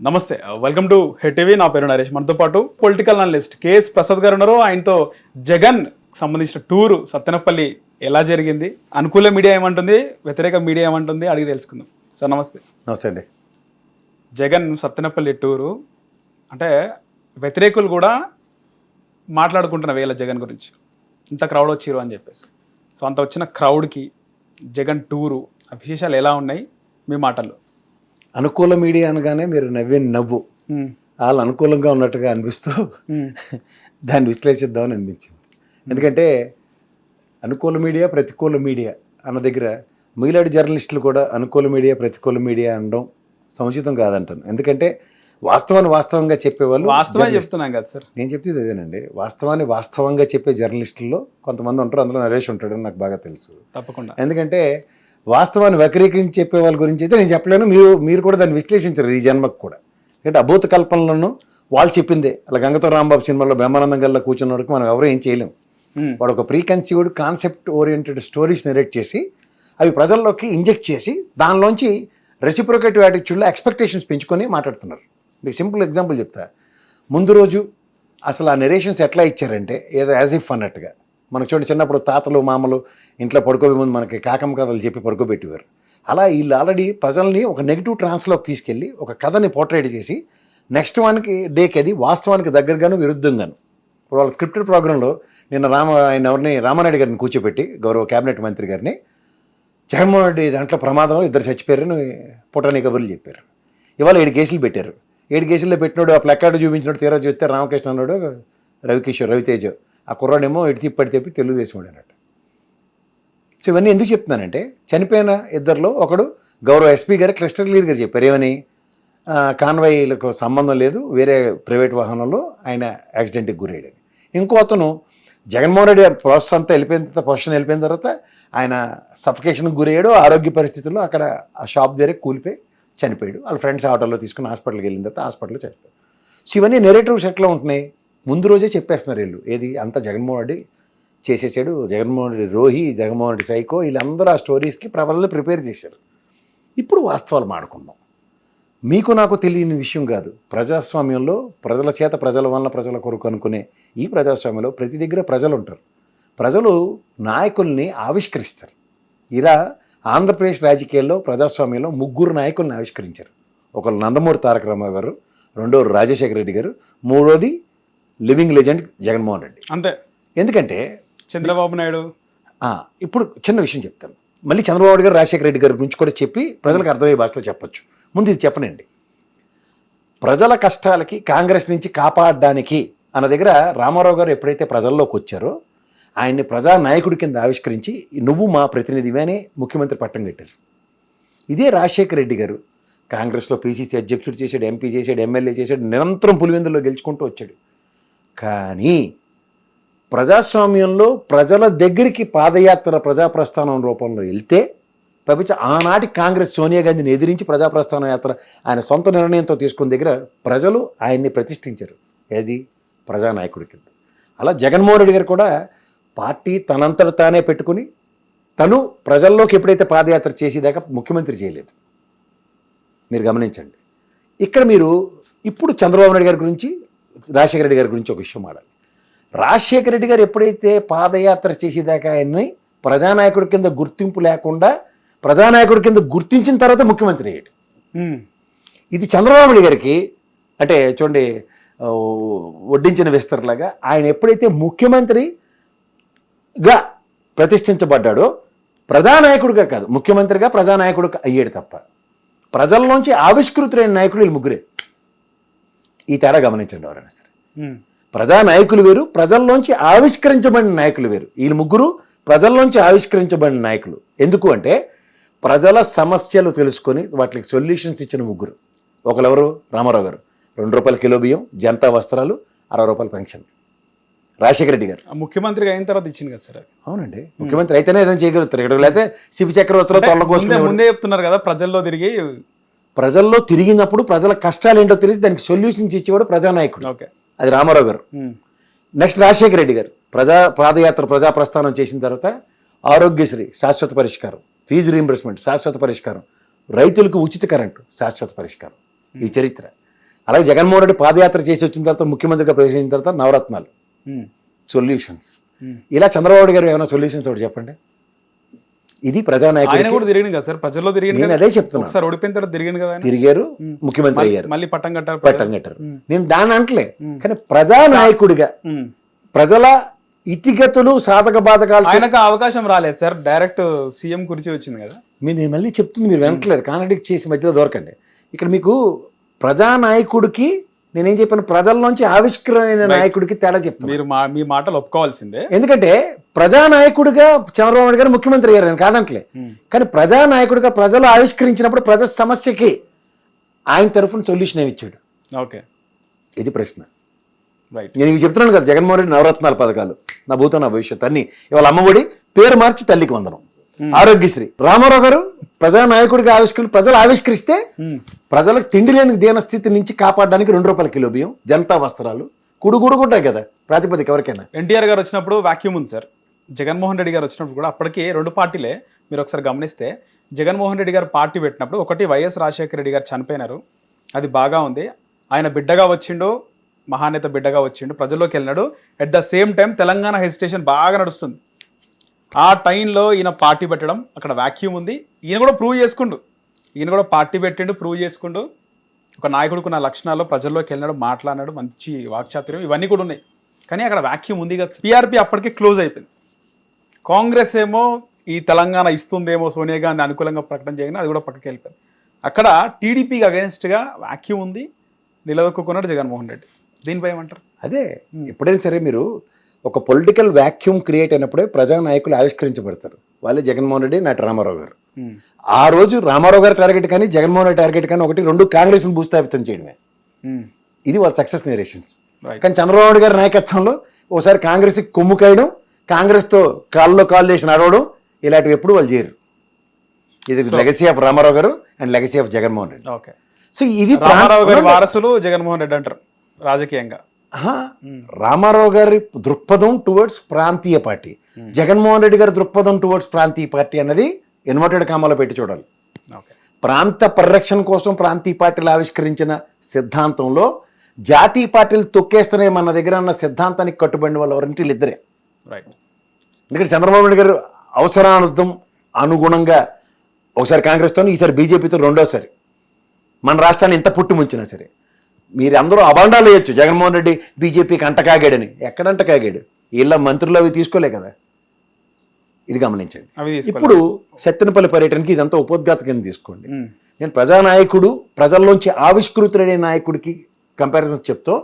నమస్తే, welcome to head TV. నా పేరు నరేష్. మనతో పాటు పొలిటికల్ అనలిస్ట్ కేఎస్ ప్రసాద్ గారు ఉన్నారు. ఆయనతో జగన్ సంబంధించిన టూరు సత్తెనపల్లి ఎలా జరిగింది, అనుకూల మీడియా ఏమంటుంది, వ్యతిరేక మీడియా ఏమంటుంది అడిగి తెలుసుకుందాం. సార్ నమస్తే. నమస్తే అండి. జగన్ సత్తెనపల్లి టూరు అంటే వ్యతిరేకులు కూడా మాట్లాడుకుంటున్న వేళ జగన్ గురించి ఇంత క్రౌడ్ వచ్చిరు అని చెప్పేసి. సో అంత వచ్చిన క్రౌడ్కి జగన్ టూరు ఆ విశేషాలు ఎలా ఉన్నాయి మీ మాటల్లో? అనుకూల మీడియా అనగానే మీరు నవ్విన నవ్వు వాళ్ళు అనుకూలంగా ఉన్నట్టుగా అనిపిస్తూ దాన్ని విశ్లేషిద్దామని అనిపించింది. ఎందుకంటే అనుకూల మీడియా ప్రతికూల మీడియా అన్న దగ్గర మిగిలాడి జర్నలిస్టులు కూడా అనుకూల మీడియా ప్రతికూల మీడియా అనడం సముచితం కాదంటాను. ఎందుకంటే వాస్తవాన్ని వాస్తవంగా చెప్పేవాళ్ళు వాస్తవం చెప్తున్నాం కదా సార్. నేను చెప్తే అదేనండి, వాస్తవాన్ని వాస్తవంగా చెప్పే జర్నలిస్టుల్లో కొంతమంది ఉంటారు, అందులో నరేష్ ఉంటాడు నాకు బాగా తెలుసు. తప్పకుండా. ఎందుకంటే వాస్తవాన్ని వక్రీకరించి చెప్పే వాళ్ళ గురించి అయితే నేను చెప్పలేను, మీరు కూడా దాన్ని విశ్లేషించరు ఈ జన్మకు కూడా. అంటే అభూత కల్పనలను వాళ్ళు చెప్పిందే. అలా గంగతో రాంబాబు సినిమాలో బ్రహ్మానందం గల్లా కూర్చున్న వరకు మనం ఎవరూ ఏం చేయలేం. వాడు ఒక preconceived concept oriented stories narrate చేసి అవి ప్రజల్లోకి ఇంజెక్ట్ చేసి దానిలోంచి రెసిప్రొకేటివ్ యాటిట్యూడ్లో ఎక్స్పెక్టేషన్స్ పెంచుకొని మాట్లాడుతున్నారు. మీకు సింపుల్ ఎగ్జాంపుల్ చెప్తా. ముందు రోజు అసలు ఆ నెరేషన్స్ ఎట్లా ఇచ్చారంటే ఏదో యాజ్ ఇఫ్ అన్నట్టుగా. మనకు చూడండి, చిన్నప్పుడు తాతలు మామలు ఇంట్లో పడుకోబోయే ముందు మనకి కాకమ్మ కథలు చెప్పి పడుకోబెట్టేవారు. అలా వీళ్ళు ఆల్రెడీ ప్రజల్ని ఒక నెగిటివ్ ట్రాన్స్లోకి తీసుకెళ్ళి ఒక కథని పోర్ట్రేట్ చేసి నెక్స్ట్ వన్కి డేకి అది వాస్తవానికి దగ్గరగాను విరుద్ధంగాను. ఇప్పుడు వాళ్ళ స్క్రిప్టెడ్ ప్రోగ్రాంలో నిన్న రామారెడ్డి గారిని కూర్చోబెట్టి గౌరవ క్యాబినెట్ మంత్రి గారిని జగన్మోహన్ రెడ్డి దాంట్లో ప్రమాదంలో ఇద్దరు చచ్చిపోయారని పుట్టని కబుర్లు చెప్పారు. ఇవాళ 7 కేసులు పెట్టారు. 7 కేసుల్లో పెట్టినాడు ఆ ప్లకార్డు చూపించినాడు. తీరా చూస్తే రామకృష్ణ అన్నాడు, రవితేజ ఆ కుర్రాడేమో ఇటు తిప్పి తెలుగుదేశం అన్నట్టు. సో ఇవన్నీ ఎందుకు చెప్తున్నానంటే చనిపోయిన ఇద్దరిలో ఒకడు గౌరవ ఎస్పీ గారు క్లస్టర్ లీడర్ గారు చెప్పారు ఏమని, కాన్వాయ్లకు సంబంధం లేదు, వేరే ప్రైవేట్ వాహనంలో ఆయన యాక్సిడెంట్కి గురయ్యాడని. ఇంకో అతను జగన్మోహన్ రెడ్డి ప్రాసెస్ అంతా పొజిషన్ వెళ్ళిపోయిన తర్వాత ఆయన సఫికేషన్కి గురయ్యాడు. ఆరోగ్య పరిస్థితుల్లో అక్కడ ఆ షాప్ దగ్గర కూలిపోయి చనిపోయాడు. వాళ్ళ ఫ్రెండ్స్ ఆటోలో తీసుకుని హాస్పిటల్కి వెళ్ళిన తర్వాత హాస్పిటల్లో చనిపోయాడు. సో ఇవన్నీ నెరేటివ్స్ ఎట్లా ఉంటున్నాయి, ముందు రోజే చెప్పేస్తున్నారు వీళ్ళు. ఏది అంతా జగన్మోహన్ రెడ్డి చేసేసాడు, జగన్మోహన్ రెడ్డి రోహి, జగన్మోహన్ రెడ్డి సైకో, వీళ్ళందరూ ఆ స్టోరీస్కి ప్రజలు ప్రిపేర్ చేశారు. ఇప్పుడు వాస్తవాలు మాడుకుందాం. మీకు నాకు తెలియని విషయం కాదు. ప్రజాస్వామ్యంలో ప్రజల చేత ప్రజల వల్ల ప్రజల కొరకు అనుకునే ఈ ప్రజాస్వామ్యంలో ప్రతి దగ్గర ప్రజలు ఉంటారు. ప్రజలు నాయకుల్ని ఆవిష్కరిస్తారు. ఇలా ఆంధ్రప్రదేశ్ రాజకీయాల్లో ప్రజాస్వామ్యంలో 3 నాయకుల్ని ఆవిష్కరించారు. ఒకరు నందమూరి తారక రామారావు గారు, రెండోది రాజశేఖర రెడ్డి గారు, మూడోది లివింగ్ లెజెండ్ జగన్మోహన్ రెడ్డి. అంతే. ఎందుకంటే చంద్రబాబు నాయుడు ఇప్పుడు చిన్న విషయం చెప్తాను. మళ్ళీ చంద్రబాబు గారు రాజశేఖర రెడ్డి గారి గురించి కూడా చెప్పి ప్రజలకు అర్థమయ్యే భాషలో చెప్పొచ్చు. ముందు ఇది చెప్పనండి. ప్రజల కష్టాలకి కాంగ్రెస్ నుంచి కాపాడడానికి అన్న దగ్గర రామారావు గారు ఎప్పుడైతే ప్రజల్లోకి వచ్చారో ఆయన్ని ప్రజానాయకుడి కింద ఆవిష్కరించి నువ్వు మా ప్రతినిధివి అని ముఖ్యమంత్రి పట్టం కట్టారు. ఇదే రాజశేఖర రెడ్డి గారు కాంగ్రెస్లో పీసీసీ అధ్యక్షుడు చేశాడు, ఎంపీ చేశాడు, ఎమ్మెల్యే చేశాడు, నిరంతరం పులివెందుల్లో గెలుచుకుంటూ వచ్చాడు. కానీ ప్రజాస్వామ్యంలో ప్రజల దగ్గరికి పాదయాత్ర ప్రజాప్రస్థానం రూపంలో వెళ్తే ఆనాటి కాంగ్రెస్ సోనియా గాంధీని ఎదిరించి ప్రజాప్రస్థాన యాత్ర ఆయన సొంత నిర్ణయంతో తీసుకున్న దగ్గర ప్రజలు ఆయన్ని ప్రతిష్ఠించారు ఏది ప్రజానాయకుడి కింద. అలా జగన్మోహన్ రెడ్డి గారు కూడా పార్టీ తనంతట తానే పెట్టుకుని తను ప్రజల్లోకి ఎప్పుడైతే పాదయాత్ర చేసేదాకా ముఖ్యమంత్రి చేయలేదు. మీరు గమనించండి. ఇక్కడ మీరు ఇప్పుడు చంద్రబాబు నాయుడు గారి గురించి రాజశేఖర రెడ్డి గారి గురించి ఒక విషయం ఆడాలి. రాజశేఖర రెడ్డి గారు ఎప్పుడైతే పాదయాత్ర చేసేదాకా ఆయన్ని ప్రజానాయకుడి కింద గుర్తింపు లేకుండా ప్రజానాయకుడి కింద గుర్తించిన తర్వాత ముఖ్యమంత్రి అయ్యాడు. ఇది చంద్రబాబు నాయుడు గారికి అంటే చూడండి వడ్డించిన విస్తరలాగా ఆయన ఎప్పుడైతే ముఖ్యమంత్రిగా ప్రతిష్ఠించబడ్డాడో ప్రజానాయకుడిగా కాదు ముఖ్యమంత్రిగా ప్రజానాయకుడిగా అయ్యాడు తప్ప ప్రజల్లోంచి ఆవిష్కృతులైన నాయకులు వీళ్ళు ముగ్గురే. ఈ తేడా గమనించండి ఎవరైనా సరే. ప్రజానాయకులు వేరు, ప్రజల్లోంచి ఆవిష్కరించబడిన నాయకులు వేరు. వీళ్ళు ముగ్గురు ప్రజల్లోంచి ఆవిష్కరించబడిన నాయకులు. ఎందుకు అంటే ప్రజల సమస్యలు తెలుసుకొని వాటికి సొల్యూషన్స్ ఇచ్చిన ముగ్గురు. ఒకరెవరు రామారావు గారు, 2 రూపాయల కిలో బియ్యం, జనతా వస్త్రాలు, 60 రూపాయల పెన్షన్. రాజశేఖర రెడ్డి గారు ముఖ్యమంత్రిగా అయిన తర్వాత ఇచ్చింది కదా సార్. అవునండి, ముఖ్యమంత్రి అయితేనే ఏదైనా చేయగలుగుతారు. ఇక్కడ లేకపోతే శిబి చక్రవర్తిలో తొల్ల కోసం ముందే చెప్తున్నారు కదా, ప్రజల్లో తిరిగినప్పుడు ప్రజల కష్టాలు ఏంటో తెలిసి దానికి సొల్యూషన్స్ ఇచ్చేవాడు ప్రజానాయకుడు. అది రామారావు గారు. నెక్స్ట్ రాజశేఖర రెడ్డి గారు పాదయాత్ర ప్రజాప్రస్థానం చేసిన తర్వాత ఆరోగ్యశ్రీ శాశ్వత పరిష్కారం, ఫీజు రీంబర్స్మెంట్ శాశ్వత పరిష్కారం, రైతులకు ఉచిత కరెంటు శాశ్వత పరిష్కారం. ఈ చరిత్ర అలాగే జగన్మోహన్ రెడ్డి పాదయాత్ర చేసి వచ్చిన తర్వాత ముఖ్యమంత్రిగా ప్రవేశించిన తర్వాత నవరత్నాలు, సొల్యూషన్స్. ఇలా చంద్రబాబు గారు ఏమైనా సొల్యూషన్స్ ఒకటి చెప్పండి. ఇది ఆయన ప్రజానాయకుడు. కూడా తిరిగింది కదా సార్, ప్రజల్లో తిరిగింది నేను కదా. అదే చెప్తున్నా. ఒకసారి ఓడిపోయిన తర్వాత తిరిగింది కదా ఆయన. తిరిగారు, ముఖ్యమంత్రి అయ్యారు, మళ్ళీ పట్టం కట్టారు. పట్టం కట్టారు. నేను దాన్ని అంటలే, కానీ ప్రజానాయకుడిగా ప్రజల ఇతిగతులు సాధక బాధకాలు ఆయనకు ఆ అవకాశం రాలేదు సార్, డైరెక్ట్ సీఎం కుర్చీ వచ్చింది కదా. నేను మళ్ళీ చెప్తుంది, మీరు వినట్లేదు, కాంట్రాడిక్ట్ చేసి మధ్యలో దొరకండి. ఇక్కడ మీకు ప్రజానాయకుడికి నేనేం చెప్పాను, ప్రజల్లోంచి ఆవిష్కరమైన నాయకుడికి తేడా చెప్తాను. మీరు మీ మాటలు ఒప్పుకోవాల్సిందే. ఎందుకంటే ప్రజానాయకుడిగా చంద్రబాబు నాయుడు గారు ముఖ్యమంత్రి అయ్యారు, నేను కాదంటలే. కానీ ప్రజానాయకుడిగా ప్రజలు ఆవిష్కరించినప్పుడు ప్రజా సమస్యకి ఆయన తరఫున సొల్యూషన్ ఏమి ఇచ్చాడు? ఓకే, ఇది ప్రశ్న. రైట్. నేను ఇవి చెప్తున్నాను కదా, జగన్మోహన్ రెడ్డి నవరత్నాల పథకాలు, నా భూతం నా భవిష్యత్తు అన్ని. ఇవాళ అమ్మఒడి పేరు మార్చి తల్లికి వందనం, ఆరోగ్యశ్రీ. రామారావు గారు ప్రజానాయకుడిగా ప్రజలు ఆవిష్కరిస్తే ప్రజలకు తిండి లేని దీనస్థితి నుంచి కాపాడడానికి ₹2 కిలో బియ్యం, జనతా వస్త్రాలు, కుడుగుడుకుంటాయి కదా ప్రాతిపదిక ఎవరికైనా. ఎన్టీఆర్ గారు వచ్చినప్పుడు వాక్యూమ్ ఉంది సార్. జగన్మోహన్ రెడ్డి గారు వచ్చినప్పుడు కూడా అప్పటికి 2 పార్టీలే. మీరు ఒకసారి గమనిస్తే జగన్మోహన్ రెడ్డి గారు పార్టీ పెట్టినప్పుడు ఒకటి వైఎస్ రాజశేఖర రెడ్డి గారు చనిపోయినారు, అది బాగా ఉంది. ఆయన బిడ్డగా వచ్చిండు, మహానేత బిడ్డగా వచ్చిండు, ప్రజల్లోకి వెళ్ళినాడు. At the same time Telangana hesitation బాగా నడుస్తుంది. ఆ టైంలో ఈయన పార్టీ పెట్టడం, అక్కడ వాక్యూమ్ ఉంది. ఈయన కూడా ప్రూవ్ చేసుకుండు, ఈయన కూడా పార్టీ పెట్టిండు, ప్రూవ్ చేసుకుండు. ఒక నాయకుడుకున్న లక్షణాల్లో ప్రజల్లోకి వెళ్ళినాడు, మాట్లాడినాడు, మంచి వాక్చాతుర్యం, ఇవన్నీ కూడా ఉన్నాయి. కానీ అక్కడ వాక్యూమ్ ఉంది కదా. పీఆర్పీ అప్పటికే క్లోజ్ అయిపోయింది. కాంగ్రెస్ ఏమో ఈ తెలంగాణ ఇస్తుందేమో సోనియా గాంధీ అనుకూలంగా ప్రకటన చేయగానే అది కూడా పక్కకి వెళ్ళిపోయింది. అక్కడ టీడీపీకి అగెన్స్ట్గా వాక్యూమ్ ఉంది, నిలదొక్కున్నాడు జగన్మోహన్ రెడ్డి. దీనిపై ఏమంటారు? అదే, ఎప్పుడైనా సరే మీరు ఒక పొలిటికల్ వాక్యూమ్ క్రియేట్ అయినప్పుడే ప్రజానాయకులు ఆవిష్కరించబడతారు. వాళ్ళే జగన్మోహన్ రెడ్డి, నాటి రామారావు గారు. ఆ రోజు రామారావు గారి టార్గెట్ కానీ జగన్మోహన్ రెడ్డి టార్గెట్ కానీ ఒకటి, 2 కాంగ్రెస్ని భూస్థాపితం చేయడమే. ఇది వాళ్ళ సక్సెస్ నేరేషన్స్. కానీ చంద్రబాబు నాయుడు గారి నాయకత్వంలో ఒకసారి కాంగ్రెస్కి కొమ్ము కాయడం, కాంగ్రెస్తో కాళ్ళు వేసి నడవడం, ఇలాంటివి ఎప్పుడు వాళ్ళు చేయరు. ఇది లెగసీ ఆఫ్ రామారావు గారు and legacy of Jaganmohan Reddy. Okay, so ఇది రామారావు గారి వారసులు జగన్మోహన్ రెడ్డి అంటారు రాజకీయంగా. రామారావు గారి దృక్పథం టువర్డ్స్ ప్రాంతీయ పార్టీ, జగన్మోహన్ రెడ్డి గారి దృక్పథం టువర్డ్స్ ప్రాంతీయ పార్టీ అన్నది ఇన్వర్టెడ్ కామాలో పెట్టి చూడాలి. ప్రాంత పరిరక్షణ కోసం ప్రాంతీయ పార్టీలు ఆవిష్కరించిన సిద్ధాంతంలో జాతీయ పార్టీలు తొక్కేస్తున్నాయి మన దగ్గర అన్న సిద్ధాంతానికి కట్టుబడిన వాళ్ళు ఎవరంటే వీళ్ళిద్దరే. ఎందుకంటే చంద్రబాబు నాయుడు గారు అవసరార్థం అనుగుణంగా ఒకసారి కాంగ్రెస్తో, ఈసారి బీజేపీతో, రెండోసారి మన రాష్ట్రాన్ని ఇంత పుట్టి ముంచినా సరే మీరు అందరూ అబాండాలు వేయచ్చు, జగన్మోహన్ రెడ్డి బీజేపీకి అంటకాగాడని. ఎక్కడంట కాగాడు? వీళ్ళ మంత్రులు అవి తీసుకోలే కదా. ఇది గమనించండి. ఇప్పుడు సత్తెనపల్లి పర్యటనకి ఇదంతా ఉపోద్ఘాత కింద తీసుకోండి. నేను ప్రజానాయకుడు, ప్రజల్లోంచి ఆవిష్కృతుడనే నాయకుడికి కంపారిజన్స్ చెప్తూ,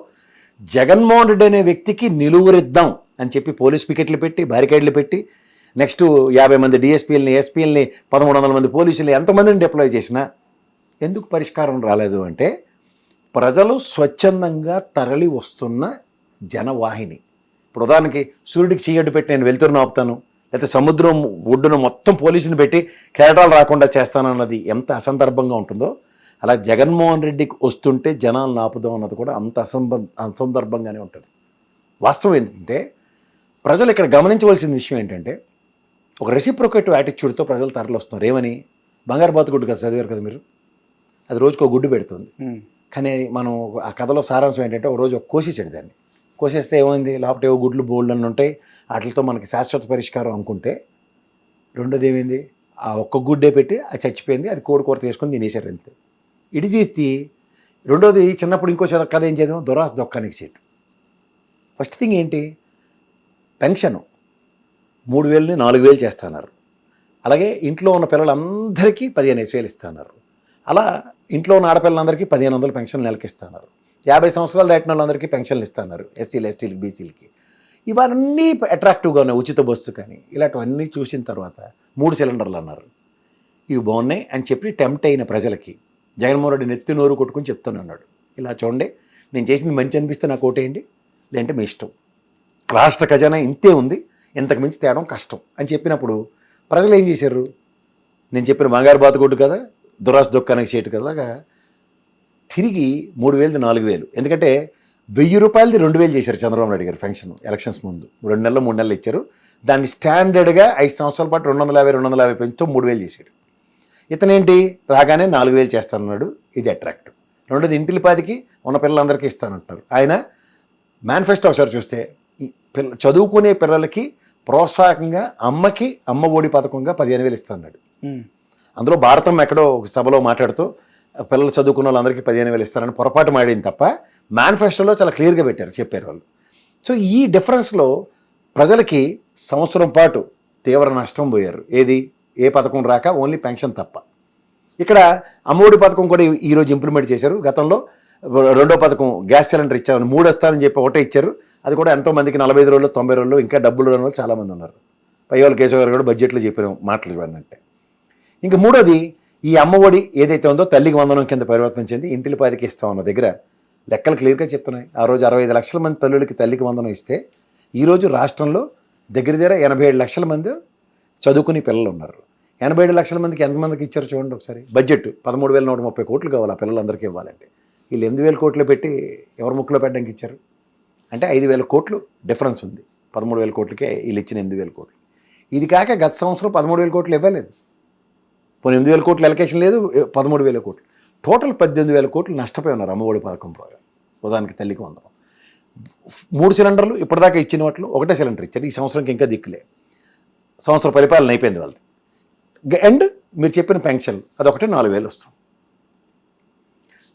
జగన్మోహన్ రెడ్డి అనే వ్యక్తికి నిలువరిద్దాం అని చెప్పి పోలీస్ పికెట్లు పెట్టి, బ్యారికేడ్లు పెట్టి, నెక్స్ట్ 50 మంది డిఎస్పీలని, ఎస్పీలని, 1300 మంది పోలీసులు, ఎంతమందిని డిప్లాయ్ చేసినా ఎందుకు పరిష్కారం రాలేదు అంటే, ప్రజలు స్వచ్ఛందంగా తరలి వస్తున్న జనవాహిని. ఇప్పుడు ఉదాహరణకి సూర్యుడికి చీకటి పెట్టి నేను వెళ్తున్న ఆపుతాను, లేకపోతే సముద్రం ఒడ్డున మొత్తం పోలీసుని పెట్టి కేరళాలు రాకుండా చేస్తానన్నది ఎంత అసందర్భంగా ఉంటుందో, అలా జగన్మోహన్ రెడ్డికి వస్తుంటే జనాలను ఆపుదాం అన్నది కూడా అంత అసందర్భంగానే ఉంటుంది. వాస్తవం ఏంటంటే, ప్రజలు ఇక్కడ గమనించవలసిన విషయం ఏంటంటే, ఒక రెసిప్రొకేటివ్ యాటిట్యూడ్తో ప్రజలు తరలి వస్తున్నారు. ఏమని? బంగారు బాతుగుడ్డు కదా చదివారు కదా మీరు, అది రోజుకో గుడ్డు పెడుతుంది. కానీ మనం ఆ కథలో సారాంశం ఏంటంటే, ఒక రోజు కోసేసాడు దాన్ని. కోసేస్తే ఏమైంది? లోపల ఏవో గుడ్లు బోల్డ్ అని ఉంటాయి, వాటితో మనకి శాశ్వత పరిష్కారం అనుకుంటే, రెండోది ఏమైంది? ఆ ఒక్క గుడ్డే పెట్టి అది చచ్చిపోయింది, అది కోడి కూర తీసుకొని తినేశారు అంతే. ఇటు చేసి రెండోది, చిన్నప్పుడు ఇంకో కథ ఏం చేద్దాం, దురాస దొక్కానికి సీటు. ఫస్ట్ థింగ్ ఏంటి? పెన్షను 3000ని 4000 చేస్తున్నారు. అలాగే ఇంట్లో ఉన్న పిల్లలందరికీ 15,000 ఇస్తున్నారు. అలా ఇంట్లో ఉన్న ఆడపిల్లలందరికీ 1500 పెన్షన్లు నెలకి ఇస్తున్నారు. 50 సంవత్సరాలు దాటిన వాళ్ళందరికీ పెన్షన్లు ఇస్తున్నారు, ఎస్సీలు, ఎస్టీలకి, బీసీలకి. ఇవన్నీ అట్రాక్టివ్గా ఉన్నాయి. ఉచిత బస్సు కానీ ఇలాంటివన్నీ చూసిన తర్వాత 3 సిలిండర్లు అన్నారు. ఇవి బాగున్నాయి అని చెప్పి టెంప్ట్ అయిన ప్రజలకి జగన్మోహన్ రెడ్డి నెత్తి నోరు కొట్టుకుని చెప్తూనే ఉన్నాడు, ఇలా చూడండి, నేను చేసింది మంచి అనిపిస్తే నాకు ఓటేయండి, లేదంటే మీ ఇష్టం, రాష్ట్ర ఖజానా ఇంతే ఉంది, ఇంతకు మించి తేడం కష్టం అని చెప్పినప్పుడు ప్రజలు ఏం చేశారు? నేను చెప్పిన బంగారు బాతుగొడ్డు కదా, దురాస దొక్కానికి సీటు కదాగా తిరిగి 3000ది 4000. ఎందుకంటే 1000 రూపాయలది 2000 చేశారు చంద్రబాబు నాయుడు గారు పెన్షన్ ఎలక్షన్స్ ముందు. 2 నెలలు 3 నెలలు ఇచ్చారు. దాన్ని స్టాండర్డ్గా 5 సంవత్సరాల పాటు 250 పెంచుతూ 3000 చేశాడు. ఇతనేంటి రాగానే 4000 చేస్తానన్నాడు. ఇది అట్రాక్టివ్. రెండోది ఇంటిలిపాదికి ఉన్న పిల్లలందరికీ ఇస్తానంటున్నారు. ఆయన మేనిఫెస్టో ఒకసారి చూస్తే ఈ చదువుకునే పిల్లలకి ప్రోత్సాహకంగా అమ్మకి అమ్మ ఒడి పథకంగా 15,000 ఇస్తాన్నాడు. అందులో భారతం ఎక్కడో ఒక సభలో మాట్లాడుతూ పిల్లలు చదువుకున్న వాళ్ళందరికీ 15,000 ఇస్తారని పొరపాటు మాడింది తప్ప మేనిఫెస్టోలో చాలా క్లియర్గా చెప్పారు వాళ్ళు. సో ఈ డిఫరెన్స్లో ప్రజలకి సంవత్సరం పాటు తీవ్ర నష్టం పోయారు. ఏది ఏ పథకం రాక ఓన్లీ పెన్షన్ తప్ప. ఇక్కడ అమ్మఒడి పథకం కూడా ఈరోజు ఇంప్లిమెంట్ చేశారు. గతంలో రెండో పథకం గ్యాస్ సిలిండర్ ఇచ్చారు, 3 వస్తారని చెప్పి ఒకటే ఇచ్చారు. అది కూడా ఎంతోమందికి 45 రోజులు 90 రోజులు ఇంకా డబ్బులు రాని వాళ్ళు చాలామంది ఉన్నారు. పైవాళ్ళ కేశవ గారు కూడా బడ్జెట్లో చెప్పిన మాటలు ఇవ్వండి. ఇంకా మూడోది ఈ అమ్మఒడి ఏదైతే ఉందో తల్లికి వందనం కింద పరివర్తన చెంది ఇంటిలిపాదికి ఇస్తామన్న దగ్గర లెక్కలు క్లియర్గా చెప్తున్నాయి. ఆ రోజు 65 లక్షల మంది తల్లులకి తల్లికి వందనం ఇస్తే ఈరోజు రాష్ట్రంలో దగ్గర 87 లక్షల మంది చదువుకునే పిల్లలు ఉన్నారు. 87 లక్షల మందికి ఎంతమందికి ఇచ్చారు చూడండి ఒకసారి. బడ్జెట్ 13,130 కోట్లు కావాలి ఆ పిల్లలందరికీ ఇవ్వాలంటే. వీళ్ళు 8,000 కోట్లు పెట్టి ఎవరి ముక్కులో పెట్టడానికి ఇచ్చారు అంటే 5,000 కోట్లు డిఫరెన్స్ ఉంది. 13,000 కోట్లకే వీళ్ళు ఇచ్చిన 8,000 కోట్లు. ఇది కాక గత సంవత్సరం 13,000 కోట్లు ఇవ్వలేదు. పోనీ 8,000 కోట్లు ఎలకేషన్ లేదు, 13,000 కోట్లు. టోటల్ 18,000 కోట్లు నష్టపోయి ఉన్నారు అమ్మఒడి పథకం ప్రకారం. ఉదాహరణకి తల్లికి వందనం 3 సిలిండర్లు ఇప్పటిదాకా ఇచ్చిన వాటిలో ఒకటే సిలిండర్ ఇచ్చారు. ఈ సంవత్సరంకి ఇంకా దిక్కులే. సంవత్సరం పరిపాలన అయిపోయింది వాళ్ళది. అండ్ మీరు చెప్పిన పెన్షన్ అదొకటే 4,000 వస్తుంది.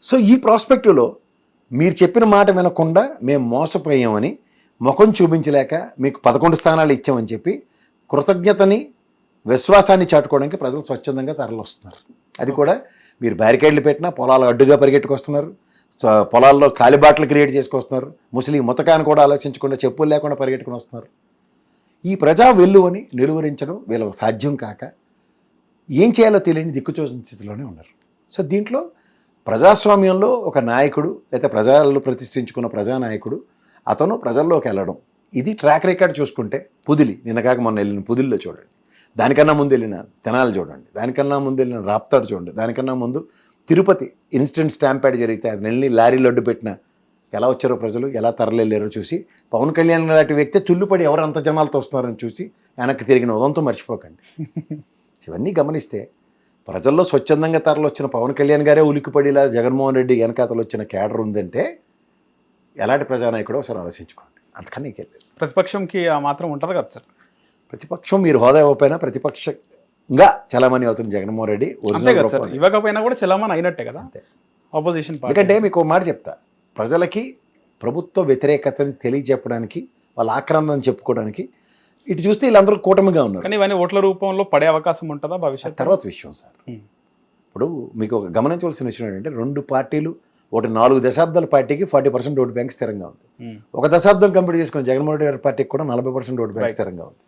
సో ఈ ప్రాస్పెక్టివ్లో మీరు చెప్పిన మాట వినకుండా మేము మోసపోయామని ముఖం చూపించలేక మీకు 11 స్థానాలు ఇచ్చామని చెప్పి కృతజ్ఞతని విశ్వాసాన్ని చాటుకోవడానికి ప్రజలు స్వచ్ఛందంగా తరలిస్తున్నారు. అది కూడా మీరు బ్యారికేడ్లు పెట్టినా పొలాలు అడ్డుగా పరిగెట్టుకొస్తున్నారు, పొలాల్లో కాలిబాట్లు క్రియేట్ చేసుకొస్తున్నారు, ముస్లిం ముతకాన్ని కూడా ఆలోచించకుండా చెప్పులు లేకుండా పరిగెట్టుకుని వస్తున్నారు. ఈ ప్రజా వెల్లువని నిలువరించడం వీళ్ళకి సాధ్యం కాక ఏం చేయాలో తెలియని దిక్కుచోసిన స్థితిలోనే ఉన్నారు. సో దీంట్లో ప్రజాస్వామ్యంలో ఒక నాయకుడు లేదా ప్రజలు ప్రతిష్ఠించుకున్న ప్రజానాయకుడు అతను ప్రజల్లోకి వెళ్ళడం, ఇది ట్రాక్ రికార్డ్ చూసుకుంటే పుదిలి నిన్న కాక మొన్న వెళ్ళిన పుదిలిలో చూడండి, దానికన్నా ముందు వెళ్ళిన తెనాలి చూడండి, దానికన్నా ముందు వెళ్ళిన రాప్తాడు చూడండి, దానికన్నా ముందు తిరుపతి ఇన్స్టెంట్ స్టాంపేడ్ జరిగితే అది వెళ్ళి లారీలు అడ్డు పెట్టిన ఎలా వచ్చారో ప్రజలు, ఎలా తరలిళ్ళారో చూసి పవన్ కళ్యాణ్ లాంటి వ్యక్తి తుల్లుపడి ఎవరు అంత జనాలతో వస్తున్నారని చూసి వెనక్కి తిరిగిన ఉదంతో మర్చిపోకండి. ఇవన్నీ గమనిస్తే ప్రజల్లో స్వచ్ఛందంగా తరలి వచ్చిన పవన్ కళ్యాణ్ గారే ఉలిక్కిపడిలా జగన్మోహన్ రెడ్డి వెనకాతలు వచ్చిన కేడర్ ఉందంటే ఎలాంటి ప్రజానాయకుడో ఒకసారి ఆలోచించుకోండి. అంతకన్నా నీకెళ్ళలేదు. ప్రతిపక్షంకి ఆ మాత్రం ఉంటుంది కదా సార్. ప్రతిపక్షం మీరు హోదా ఇవ్వకపోయినా ప్రతిపక్షంగా చలామణి అవుతుంది జగన్మోహన్ రెడ్డి. ఇవ్వకపోయినా కూడా చలామణి అయినట్టే కదా ఆపోజిషన్. ఎందుకంటే మీకు ఒక మాట చెప్తా, ప్రజలకి ప్రభుత్వ వ్యతిరేకతని తెలియజెప్పడానికి వాళ్ళ ఆక్రందన చెప్పుకోవడానికి ఇటు చూస్తే వీళ్ళందరూ కూటమిగా ఉన్నారు. కానీ ఇవన్నీ ఓట్ల రూపంలో పడే అవకాశం ఉంటుందా భవిష్యత్? తర్వాత విషయం సార్. ఇప్పుడు మీకు ఒక గమనించవలసిన విషయం ఏంటంటే 2 పార్టీలు, ఒకటి 4 దశాబ్దాల పార్టీకి 40% ఓటు బ్యాంక్ స్థిరంగా ఉంది. ఒక దశాబ్దం కంప్లీట్ చేసుకున్న జగన్మోహన్ రెడ్డి గారి పార్టీకి కూడా 40% ఓటు బ్యాంక్ స్థిరంగా ఉంది.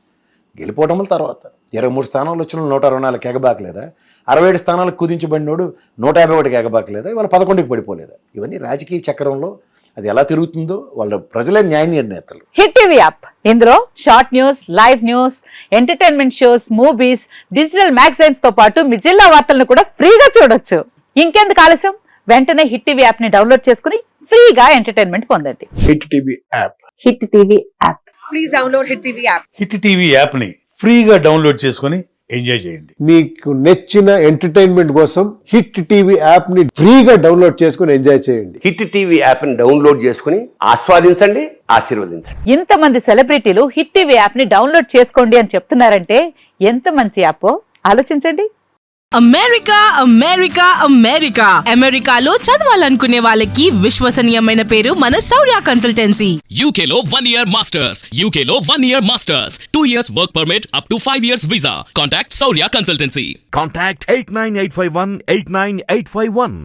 గెలిపోవటముల తర్వాత 23 స్థానాలు వచ్చిన 124 ఎగబాకలేదా, 67 స్థానాలకు కుదించబడినోడు 151 ఎగబాకలేదా, ఇవాళ 11కి పడిపోలేదా? ఇవన్నీ రాజకీయ చక్రంలో అది ఎలా తిరుగుతుందో వాళ్ళ ప్రజలే న్యాయ నిర్ణేతలు. హిట్ టీవీ యాప్, ఇందులో short news, live news, entertainment shows, movies, digital magazines తో పాటు మీ జిల్లా వార్తలను కూడా ఫ్రీగా చూడొచ్చు. ఇంకెందుకు ఆలస్యం, వెంటనే హిట్ టీవీ యాప్ ని డౌన్లోడ్ చేసుకుని ఫ్రీగా ఎంటర్టైన్మెంట్ పొందండి. Hit TV app. Hit TV app. Please download hit TV app. Hit TV app ని ఫ్రీగా డౌన్లోడ్ చేసుకొని ఎంజాయ్ చేయండి. మీకు నచ్చిన ఎంటర్టైన్మెంట్ కోసం హిట్ టీవీ యాప్ ని ఫ్రీగా డౌన్లోడ్ చేసుకుని ఎంజాయ్ చేయండి. హిట్ టీవీ యాప్ ని డౌన్లోడ్ చేసుకుని ఆస్వాదించండి, ఆశీర్వదించండి. ఇంతమంది సెలబ్రిటీలు హిట్ టీవీ యాప్ ని డౌన్లోడ్ చేసుకోండి అని చెప్తున్నారంటే ఎంత మంచి యాప్ ఆలోచించండి. అమెరికా అమెరికా అమెరికా అమెరికాలో చదవాలనుకునే వాళ్ళకి విశ్వసనీయమైన పేరు మన శౌర్య కన్సల్టెన్సీ. UK లో 1 year masters. UK లో 1 year masters. 2 years work permit up to 5 years visa. Contact Saurya Consultancy. Contact 89851 89851.